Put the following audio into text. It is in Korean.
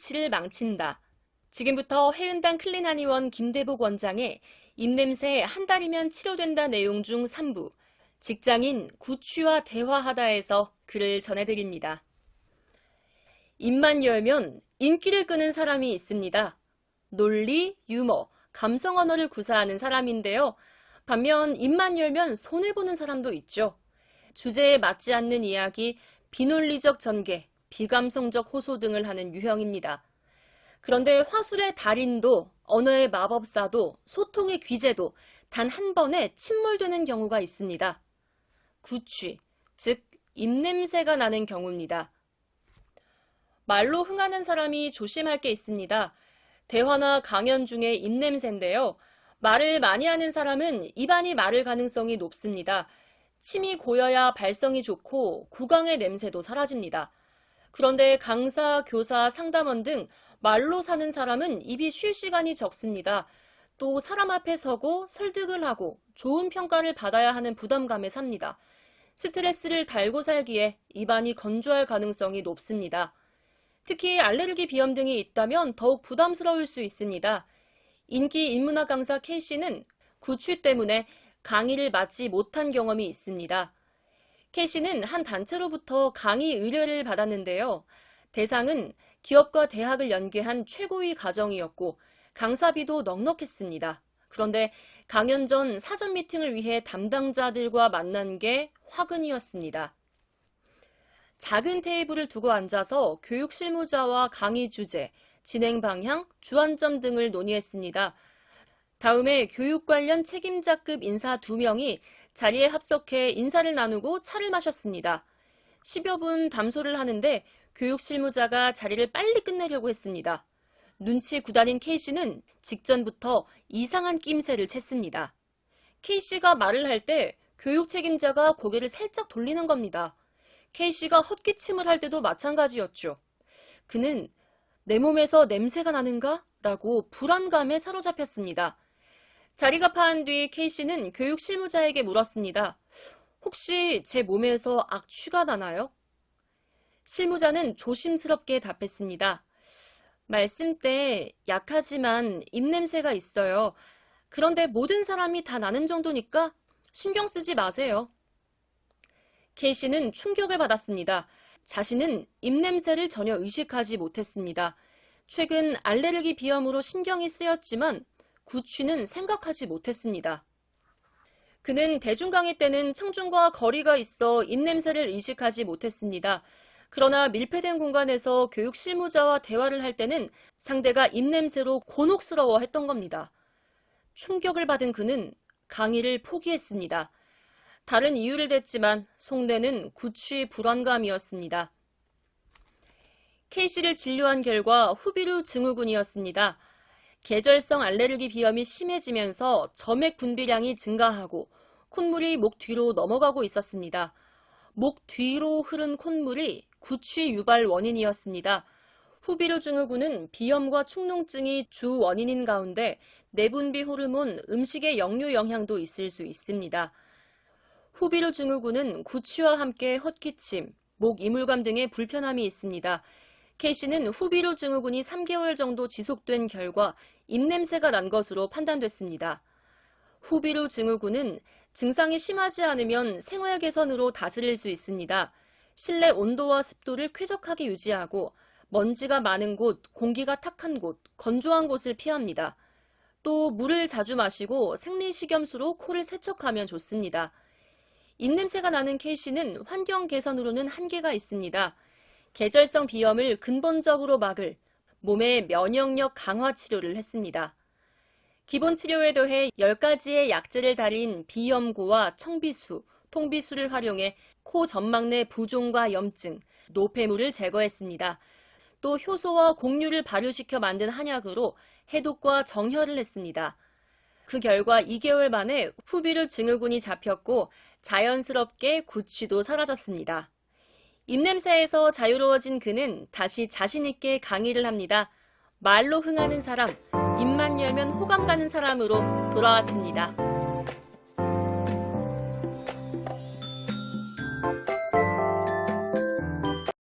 구취를 망친다. 지금부터 해은당 클린한의원 김대복 원장의 입냄새 한 달이면 치료된다 내용 중 3부, 직장인 구취와 대화하다에서 글을 전해드립니다. 입만 열면 인기를 끄는 사람이 있습니다. 논리, 유머, 감성 언어를 구사하는 사람인데요. 반면 입만 열면 손해보는 사람도 있죠. 주제에 맞지 않는 이야기, 비논리적 전개, 비감성적 호소 등을 하는 유형입니다. 그런데 화술의 달인도, 언어의 마법사도, 소통의 귀재도 단 한 번에 침몰되는 경우가 있습니다. 구취, 즉 입냄새가 나는 경우입니다. 말로 흥하는 사람이 조심할 게 있습니다. 대화나 강연 중에 입냄새인데요. 말을 많이 하는 사람은 입안이 마를 가능성이 높습니다. 침이 고여야 발성이 좋고 구강의 냄새도 사라집니다. 그런데 강사, 교사, 상담원 등 말로 사는 사람은 입이 쉴 시간이 적습니다. 또 사람 앞에 서고 설득을 하고 좋은 평가를 받아야 하는 부담감에 삽니다. 스트레스를 달고 살기에 입안이 건조할 가능성이 높습니다. 특히 알레르기 비염 등이 있다면 더욱 부담스러울 수 있습니다. 인기 인문학 강사 K씨는 구취 때문에 강의를 맡지 못한 경험이 있습니다. K씨는 한 단체로부터 강의 의뢰를 받았는데요. 대상은 기업과 대학을 연계한 최고위 과정이었고 강사비도 넉넉했습니다. 그런데 강연 전 사전 미팅을 위해 담당자들과 만난 게 화근이었습니다. 작은 테이블을 두고 앉아서 교육 실무자와 강의 주제, 진행 방향, 주안점 등을 논의했습니다. 다음에 교육 관련 책임자급 인사 2명이 자리에 합석해 인사를 나누고 차를 마셨습니다. 10여 분 담소를 하는데 교육 실무자가 자리를 빨리 끝내려고 했습니다. 눈치 구단인 K씨는 직전부터 이상한 낌새를 챘습니다. K씨가 말을 할 때 교육 책임자가 고개를 살짝 돌리는 겁니다. K씨가 헛기침을 할 때도 마찬가지였죠. 그는 내 몸에서 냄새가 나는가? 라고 불안감에 사로잡혔습니다. 자리가 파한 뒤 K씨는 교육 실무자에게 물었습니다. 혹시 제 몸에서 악취가 나나요? 실무자는 조심스럽게 답했습니다. 말씀 때 약하지만 입냄새가 있어요. 그런데 모든 사람이 다 나는 정도니까 신경 쓰지 마세요. K씨는 충격을 받았습니다. 자신은 입냄새를 전혀 의식하지 못했습니다. 최근 알레르기 비염으로 신경이 쓰였지만 구취는 생각하지 못했습니다. 그는 대중 강의 때는 청중과 거리가 있어 입냄새를 의식하지 못했습니다. 그러나 밀폐된 공간에서 교육 실무자와 대화를 할 때는 상대가 입냄새로 곤혹스러워했던 겁니다. 충격을 받은 그는 강의를 포기했습니다. 다른 이유를 댔지만 속내는 구취 불안감이었습니다. K씨를 진료한 결과 후비루 증후군이었습니다. 계절성 알레르기 비염이 심해지면서 점액 분비량이 증가하고 콧물이 목 뒤로 넘어가고 있었습니다. 목 뒤로 흐른 콧물이 구취 유발 원인이었습니다. 후비루 증후군은 비염과 축농증이 주 원인인 가운데 내분비 호르몬, 음식의 역류 영향도 있을 수 있습니다. 후비루 증후군은 구취와 함께 헛기침, 목 이물감 등의 불편함이 있습니다. K씨는 후비루 증후군이 3개월 정도 지속된 결과 입냄새가 난 것으로 판단됐습니다. 후비루 증후군은 증상이 심하지 않으면 생활 개선으로 다스릴 수 있습니다. 실내 온도와 습도를 쾌적하게 유지하고 먼지가 많은 곳, 공기가 탁한 곳, 건조한 곳을 피합니다. 또 물을 자주 마시고 생리식염수로 코를 세척하면 좋습니다. 입냄새가 나는 K씨는 환경 개선으로는 한계가 있습니다. 계절성 비염을 근본적으로 막을 몸의 면역력 강화 치료를 했습니다. 기본 치료에 더해 10가지의 약재를 달인 비염고와 청비수, 통비수를 활용해 코 점막 내 부종과 염증, 노폐물을 제거했습니다. 또 효소와 곡류를 발효시켜 만든 한약으로 해독과 정혈을 했습니다. 그 결과 2개월 만에 후비루 증후군이 잡혔고 자연스럽게 구취도 사라졌습니다. 입냄새에서 자유로워진 그는 다시 자신있게 강의를 합니다. 말로 흥하는 사람, 입만 열면 호감 가는 사람으로 돌아왔습니다.